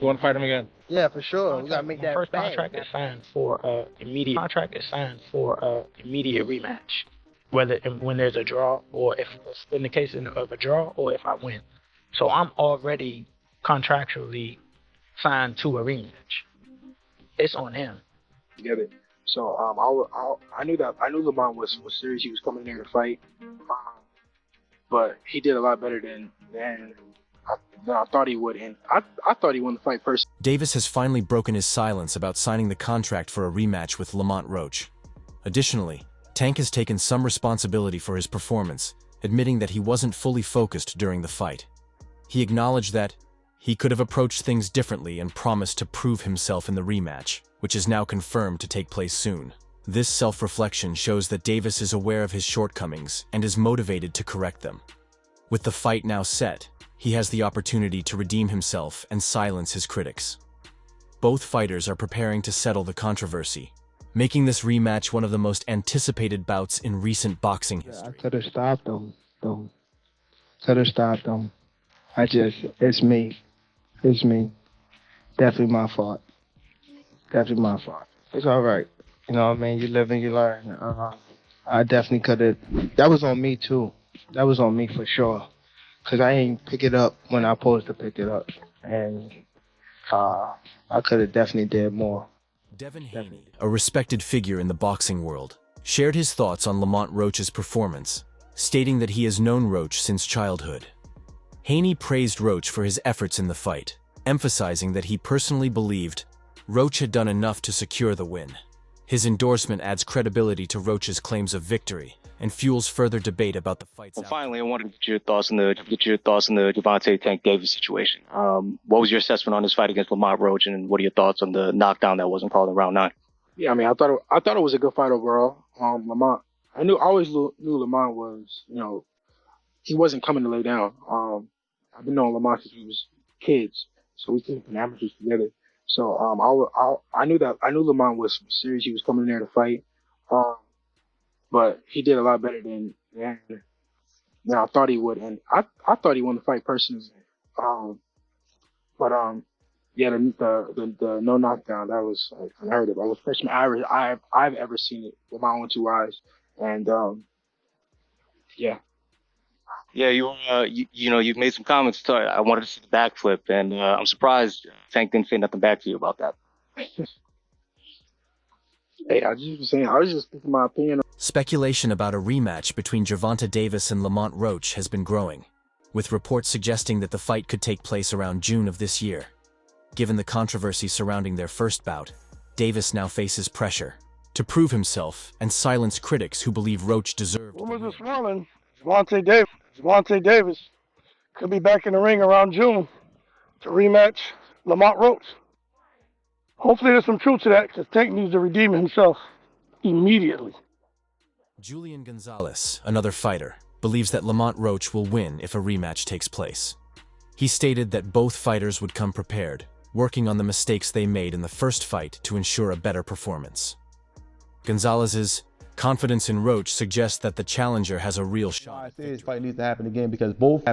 You want to fight him again? Yeah, for sure. We gotta make that First bang. contract is signed for immediate rematch, whether when there's a draw or if in the case of a draw or if I win. So I'm already contractually signed to a rematch. It's on him. Together. So I knew Lamont was serious. He was coming there to fight, but he did a lot better than I thought he would, and I thought he won the fight personally. Davis has finally broken his silence about signing the contract for a rematch with Lamont Roach. Additionally, Tank has taken some responsibility for his performance, admitting that he wasn't fully focused during the fight. He acknowledged that he could have approached things differently and promised to prove himself in the rematch, which is now confirmed to take place soon. This self-reflection shows that Davis is aware of his shortcomings and is motivated to correct them. With the fight now set, he has the opportunity to redeem himself and silence his critics. Both fighters are preparing to settle the controversy, making this rematch one of the most anticipated bouts in recent boxing history. I could have stopped him, though. Could have stopped him. It's me. It's me. Definitely my fault. Definitely my fault. It's all right. You know what I mean? You live and you learn. I definitely could have. That was on me, too. That was on me for sure. Because I ain't pick it up when I supposed to pick it up. And I could have definitely did more. Devin Haney, a respected figure in the boxing world, shared his thoughts on Lamont Roach's performance, stating that he has known Roach since childhood. Haney praised Roach for his efforts in the fight, emphasizing that he personally believed Roach had done enough to secure the win. His endorsement adds credibility to Roach's claims of victory and fuels further debate about the fight's outcome. Finally, I wanted to get your thoughts on the Gervonta Tank Davis situation. What was your assessment on this fight against Lamont Roach, and what are your thoughts on the knockdown that wasn't called in round 9? Yeah, I mean, I thought it was a good fight overall. Lamont, I always knew Lamont was, he wasn't coming to lay down. I've been knowing Lamont since we was kids, so we came from amateurs together. So I knew Lamont was serious. He was coming in there to fight, but he did a lot better than I thought he would, and I thought he won the fight personally. But yeah, the no knockdown, that was like unheard of. I was the first time I've ever seen it with my own two eyes, and yeah. Yeah, you've made some comments. So I wanted to see the backflip, and I'm surprised Tank didn't say nothing back to you about that. Hey, I was just speaking my opinion. Speculation about a rematch between Gervonta Davis and Lamont Roach has been growing, with reports suggesting that the fight could take place around June of this year. Given the controversy surrounding their first bout, Davis now faces pressure to prove himself and silence critics who believe Roach deserved. Rumors are swirling. Gervonta Davis could be back in the ring around June to rematch Lamont Roach. Hopefully there's some truth to that, because Tank needs to redeem himself immediately. Julian Gonzalez, another fighter, believes that Lamont Roach will win if a rematch takes place. He stated that both fighters would come prepared, working on the mistakes they made in the first fight to ensure a better performance. Gonzalez's confidence in Roach suggests that the challenger has a real shot. I say this fight needs to happen again because both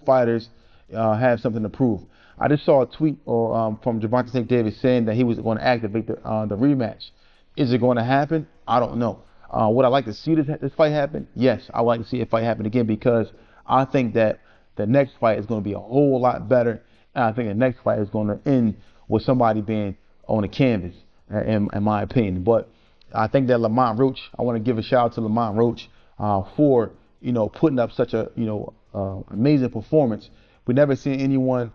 fighters have something to prove. I just saw a tweet from Gervonta Davis saying that he was going to activate the rematch. Is it going to happen? I don't know. Would I like to see this fight happen? Yes, I would like to see a fight happen again, because I think that the next fight is going to be a whole lot better. And I think the next fight is going to end with somebody being on the canvas, in my opinion. But I think that Lamont Roach, I want to give a shout out to Lamont Roach for putting up such a amazing performance. We never seen anyone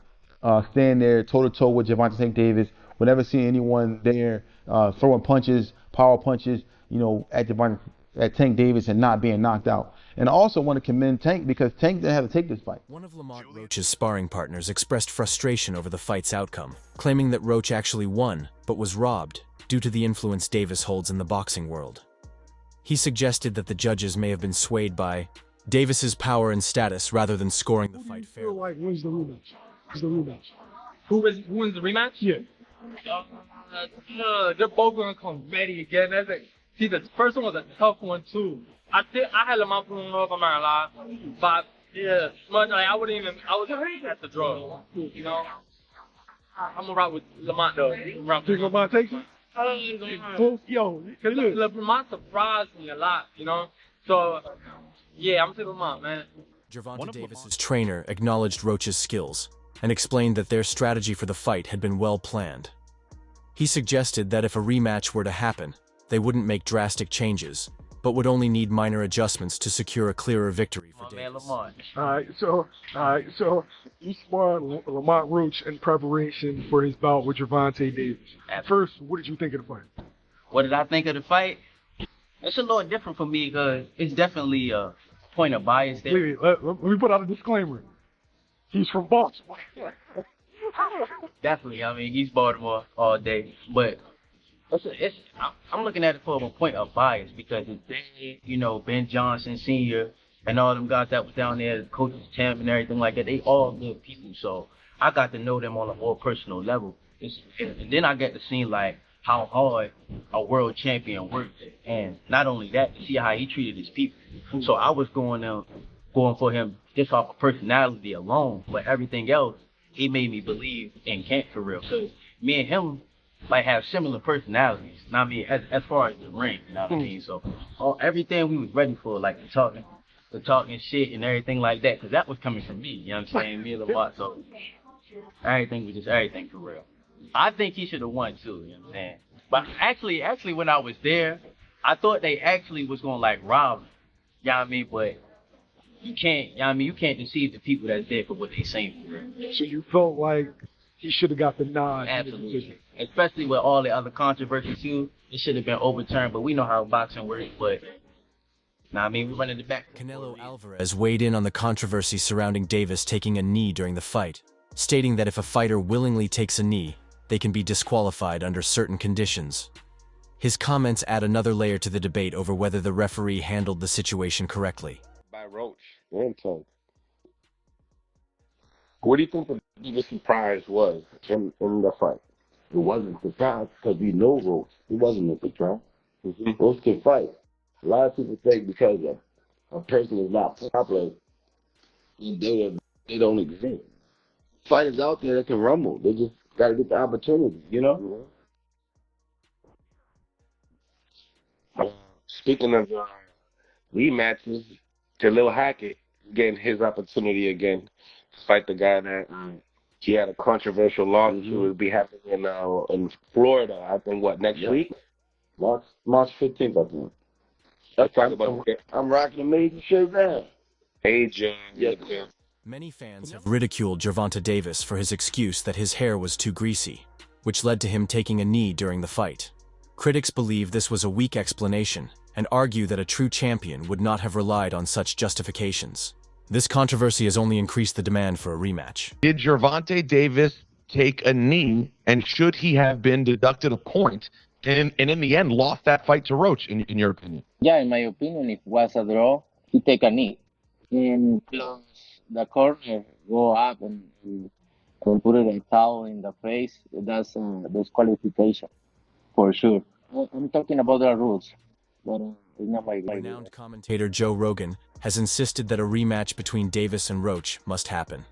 stand there toe to toe with Gervonta Davis. We never seen anyone there throwing punches, power punches, at Tank Davis and not being knocked out. And I also want to commend Tank, because Tank didn't have to take this fight. One of Lamont Roach's sparring partners expressed frustration over the fight's outcome, claiming that Roach actually won, but was robbed due to the influence Davis holds in the boxing world. He suggested that the judges may have been swayed by Davis's power and status rather than scoring the fight fairly. Like, when's the rematch? Who wins the rematch? Yeah. They're both gonna come ready again. See, the first one was a tough one too. I had Lamont pulling off, I'm not gonna lie, but yeah, much like I was at the draw, I'm gonna rock with Lamont though. Think Lamont takes it? Yo, look. Lamont surprised me a lot, you know. So yeah, I'm gonna take Lamont, man. Gervonta Davis's trainer acknowledged Roach's skills and explained that their strategy for the fight had been well planned. He suggested that if a rematch were to happen, they wouldn't make drastic changes, but would only need minor adjustments to secure a clearer victory for Davis. All right, so he sparred Lamont Roach in preparation for his bout with Gervonta Davis. First, what did you think of the fight? What did I think of the fight? It's a little different for me because it's definitely a point of bias there. Wait, let me put out a disclaimer. He's from Baltimore. Definitely, I mean, he's Baltimore all day, but I'm looking at it from a point of bias because they, you know, Ben Johnson Sr. and all them guys that was down there, coaches Tim and everything like that, they all good people. So I got to know them on a more personal level. And then I get to see like how hard a world champion works, and not only that, to see how he treated his people. So I was going for him just off of personality alone, but everything else, he made me believe in Kent for real. Cause me and him like have similar personalities. You know what I mean? As far as the ring, you know what I mean? So everything we was ready for, like the talking shit and everything like that, cause that was coming from me. You know what I'm saying? Me and Lamont. So everything was just everything for real. I think he should have won too. You know what I'm saying? But actually, when I was there, I thought they actually was gonna like rob him. You know what I mean? But you can't. You know what I mean? You can't deceive the people that's there for what they saying for real. So you felt like he should have got the nod. Absolutely. Especially with all the other controversy too. It should have been overturned, but we know how boxing works. But I mean, we running it back. Canelo Alvarez weighed in on the controversy surrounding Davis taking a knee during the fight, stating that if a fighter willingly takes a knee, they can be disqualified under certain conditions. His comments add another layer to the debate over whether the referee handled the situation correctly. By Roach, damn tough. What do you think the biggest surprise was in the fight? It wasn't a surprise because we know Roach. It wasn't a surprise. Roach can fight. A lot of people think because a person is not popular, they don't exist. Fighters out there that can rumble. They just got to get the opportunity, you know? Speaking of rematches, Jalil Hackett getting his opportunity again to fight the guy that he had a controversial lawsuit will be happening in Florida. I think next week, March 15th. I think. Let's talk about it. I'm rocking a major showdown. Major. Yes. Many fans have ridiculed Gervonta Davis for his excuse that his hair was too greasy, which led to him taking a knee during the fight. Critics believe this was a weak explanation and argue that a true champion would not have relied on such justifications. This controversy has only increased the demand for a rematch. Did Gervonta Davis take a knee, and should he have been deducted a point and in the end lost that fight to Roach, in your opinion? Yeah, in my opinion, if it was a draw, he take a knee. And plus the corner go up and put it a towel in the face, that's disqualification for sure. I'm talking about the rules, but it's not my Renowned commentator Joe Rogan has insisted that a rematch between Davis and Roach must happen.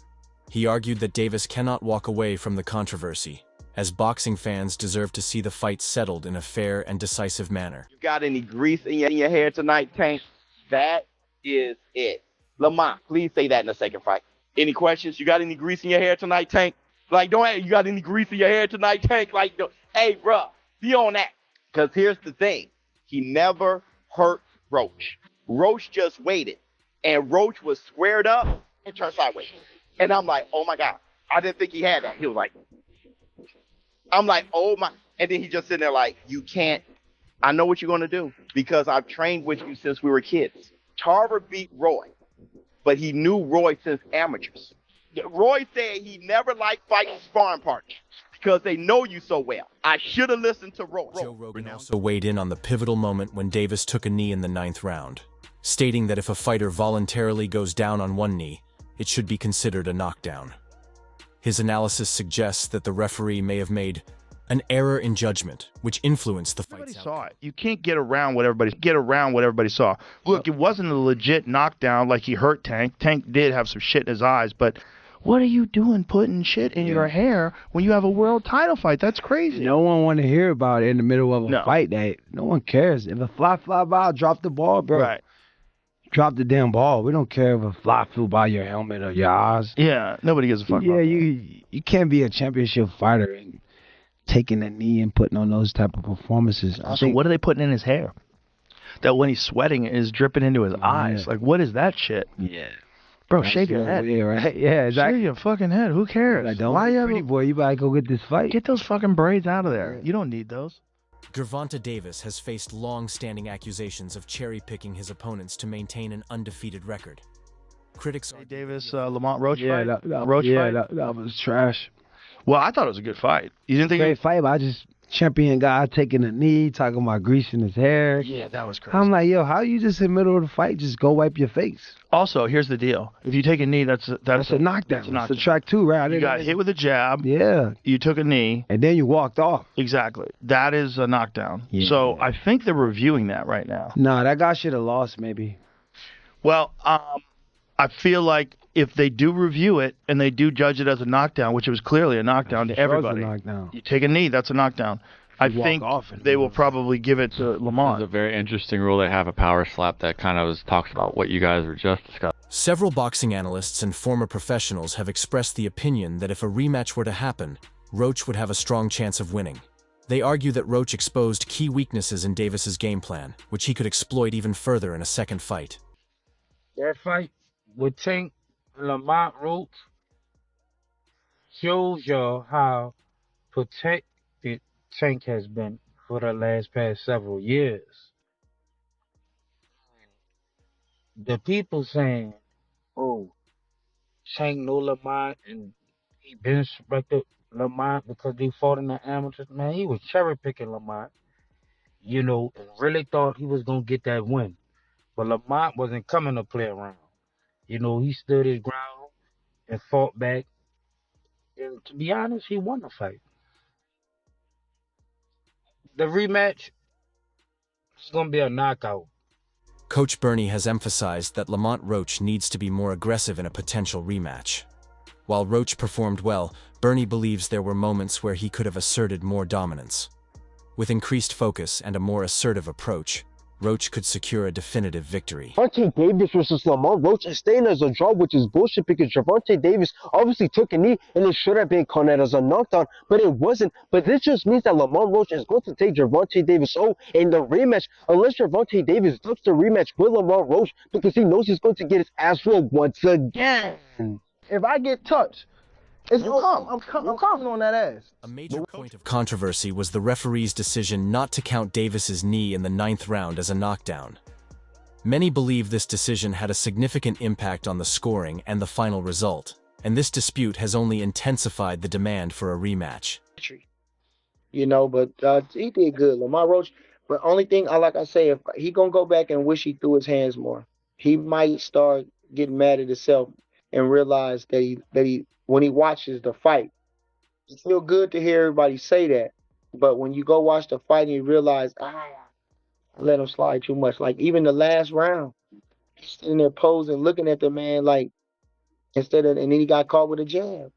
He argued that Davis cannot walk away from the controversy, as boxing fans deserve to see the fight settled in a fair and decisive manner. You got any grease in your hair tonight, Tank? That is it. Lamont, please say that in the second fight. Any questions? You got any grease in your hair tonight, Tank? Like, you got any grease in your hair tonight, Tank? Like, hey, bro, be on that. Because here's the thing. He never hurt Roach. Roach just waited. And Roach was squared up and turned sideways. And I'm like, oh, my God. I didn't think he had that. He was like, I'm like, oh, my. And then he just sitting there like, you can't. I know what you're going to do because I've trained with you since we were kids. Tarver beat Roy, but he knew Roy since amateurs. Roy said he never liked fighting sparring partners because they know you so well. I should have listened to Roy. Joe Rogan also weighed in on the pivotal moment when Davis took a knee in the 9th round, stating that if a fighter voluntarily goes down on one knee, it should be considered a knockdown. His analysis suggests that the referee may have made an error in judgment, which influenced the fight's outcome. Saw it. You can't get around what everybody saw. Look, it wasn't a legit knockdown like he hurt Tank. Tank did have some shit in his eyes, but What are you doing putting shit in your hair when you have a world title fight? That's crazy. No one want to hear about it in the middle of a No. fight. That no one cares. If a fly by, drop the ball, bro. Right. Drop the damn ball. We don't care if a fly flew by your helmet or your eyes. Yeah, nobody gives a fuck about that. you can't be a championship fighter and taking a knee and putting on those type of performances. Also, what are they putting in his hair? That when he's sweating is dripping into his eyes. Like, what is that shit? Yeah. Bro, shave your head. Yeah, right? Yeah, exactly. Shave your fucking head. Who cares? Like, don't Why be you pretty boy. You better go get this fight. Get those fucking braids out of there. You don't need those. Gervonta Davis has faced long-standing accusations of cherry-picking his opponents to maintain an undefeated record. Critics Hey, Davis, Lamont Roach Yeah, fight? that was trash. Well, I thought it was a good fight. You didn't think Great fight, but I just champion guy taking a knee, talking about greasing his hair. Yeah, that was crazy. I'm like, yo, how you just in the middle of the fight just go wipe your face? Also, here's the deal. If you take a knee, that's a knockdown. That's a track two, right? You got hit with a jab. Yeah. You took a knee. And then you walked off. Exactly. That is a knockdown. Yeah. So I think they're reviewing that right now. Nah, that guy should have lost maybe. Well, I feel like if they do review it and they do judge it as a knockdown, which it was clearly a knockdown to everybody. It was a knockdown. You take a knee, that's a knockdown. I think they will probably give it to Lamont. It's a very interesting rule. They have a power slap that kind of talks about what you guys were just discussing. Several boxing analysts and former professionals have expressed the opinion that if a rematch were to happen, Roach would have a strong chance of winning. They argue that Roach exposed key weaknesses in Davis's game plan, which he could exploit even further in a second fight. That fight with Tank Lamont Roach shows y'all how protected Tank has been for the past several years. The people saying, oh, Tank know Lamont and he been respected Lamont because they fought in the amateurs. Man, he was cherry picking Lamont, and really thought he was gonna get that win. But Lamont wasn't coming to play around. He stood his ground and fought back. And to be honest, he won the fight. The rematch is going to be a knockout. Coach Bernie has emphasized that Lamont Roach needs to be more aggressive in a potential rematch. While Roach performed well, Bernie believes there were moments where he could have asserted more dominance. With increased focus and a more assertive approach, Roach could secure a definitive victory. Gervonta Davis versus Lamont Roach is staying as a draw, which is bullshit because Gervonta Davis obviously took a knee and it should have been counted as a knockdown, but it wasn't. But this just means that Lamont Roach is going to take Gervonta Davis in the rematch, unless Gervonta Davis ducks the rematch with Lamont Roach because he knows he's going to get his ass whooped once again. If I get touched, I'm coming on that ass. A major point of controversy was the referee's decision not to count Davis's knee in the 9th round as a knockdown. Many believe this decision had a significant impact on the scoring and the final result, and this dispute has only intensified the demand for a rematch. But he did good, Lamont Roach. But only thing, like I say, if he gonna go back and wish he threw his hands more, he might start getting mad at himself and realize that he when he watches the fight, it feels good to hear everybody say that. But when you go watch the fight and you realize, I let him slide too much. Like even the last round, he's sitting there posing, looking at the man like and then he got caught with a jab.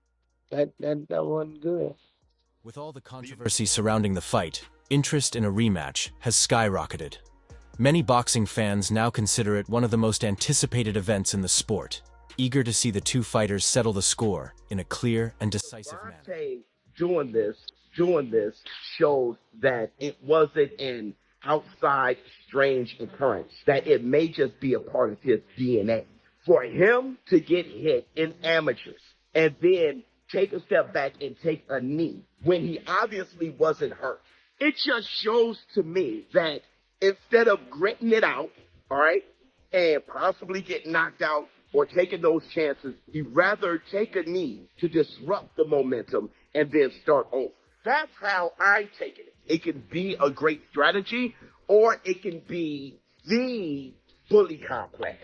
That wasn't good. With all the controversy surrounding the fight, interest in a rematch has skyrocketed. Many boxing fans now consider it one of the most anticipated events in the sport, eager to see the two fighters settle the score in a clear and decisive manner. Doing this shows that it wasn't an outside strange occurrence, that it may just be a part of his DNA. For him to get hit in amateurs and then take a step back and take a knee when he obviously wasn't hurt, it just shows to me that instead of gritting it out, all right, and possibly get knocked out or taking those chances, he'd rather take a knee to disrupt the momentum and then start over. That's how I take it. It can be a great strategy, or it can be the bully complex.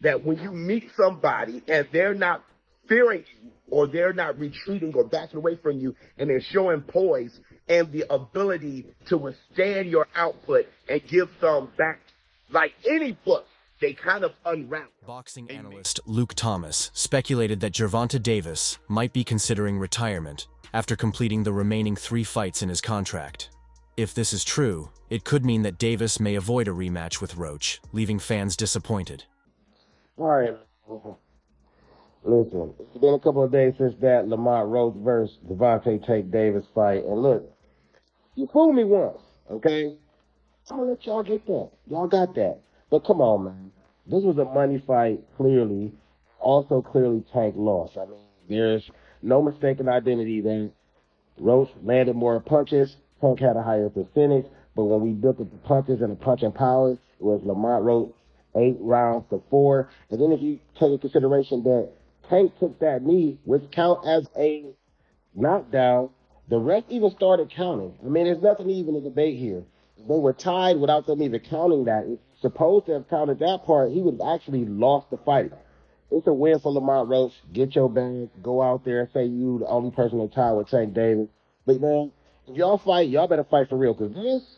That when you meet somebody and they're not fearing you, or they're not retreating or backing away from you, and they're showing poise and the ability to withstand your output and give some back, like any book they kind of unraveled. Boxing analyst Luke Thomas speculated that Gervonta Davis might be considering retirement after completing the remaining 3 fights in his contract. If this is true, it could mean that Davis may avoid a rematch with Roach, leaving fans disappointed. All right. Listen, it's been a couple of days since that Lamont Roach versus Gervonta Tank Davis fight, and look, you fooled me once, okay? I'll let y'all get that. Y'all got that. But come on, man. This was a money fight, clearly. Also, clearly, Tank lost. I mean, there's no mistaken identity there. Roach landed more punches. Tank had a higher percentage. But when we look at the punches and the punching power, it was Lamont Roach 8 rounds to 4. And then if you take into consideration that Tank took that knee, which count as a knockdown, the ref even started counting. I mean, there's nothing even to debate here. They were tied without them even counting that. If supposed to have counted that part, he would have actually lost the fight. It's a win for Lamont Roach. Get your bag. Go out there and say you the only person in tie with Tank Davis. But, man, if y'all fight, y'all better fight for real, because this,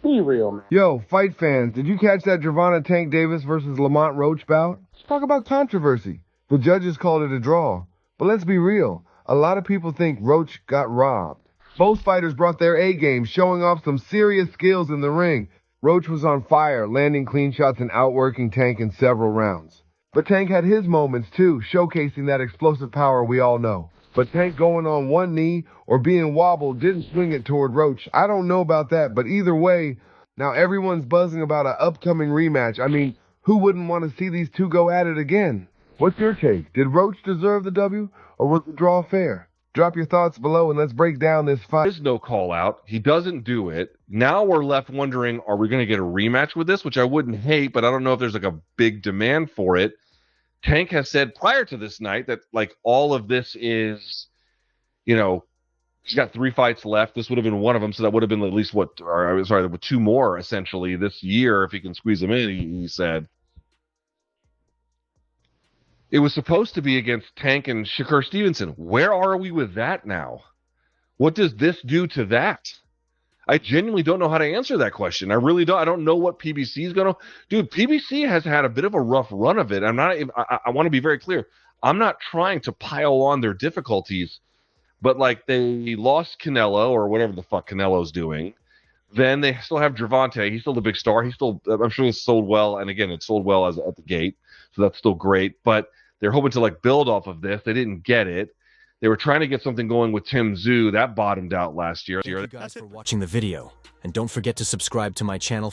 be real, man. Yo, fight fans, did you catch that Gervonta Tank Davis versus Lamont Roach bout? Let's talk about controversy. The judges called it a draw. But let's be real. A lot of people think Roach got robbed. Both fighters brought their A-game, showing off some serious skills in the ring. Roach was on fire, landing clean shots and outworking Tank in several rounds. But Tank had his moments too, showcasing that explosive power we all know. But Tank going on one knee or being wobbled didn't swing it toward Roach. I don't know about that, but either way, now everyone's buzzing about an upcoming rematch. I mean, who wouldn't want to see these two go at it again? What's your take? Did Roach deserve the W, or was the draw fair? Drop your thoughts below and let's break down this fight. There's no call out. He doesn't do it. Now we're left wondering, are we going to get a rematch with this? Which I wouldn't hate, but I don't know if there's like a big demand for it. Tank has said prior to this night that like all of this is, you know, he's got 3 fights left. This would have been one of them, so that would have been at least 2 more essentially this year if he can squeeze them in. He said it was supposed to be against Tank and Shakur Stevenson. Where are we with that now? What does this do to that? I genuinely don't know how to answer that question. I really don't. I don't know what PBC is going to... Dude, PBC has had a bit of a rough run of it. I want to be very clear. I'm not trying to pile on their difficulties, but like they lost Canelo or whatever the fuck Canelo's doing. Then they still have Gervonta. He's still the big star. I'm sure it's sold well. And again, it sold well at the gate. So that's still great. But they're hoping to like build off of this. They didn't get it. They were trying to get something going with Tim Tszyu. That bottomed out last year. Thank you guys for watching the video. And don't forget to subscribe to my channel.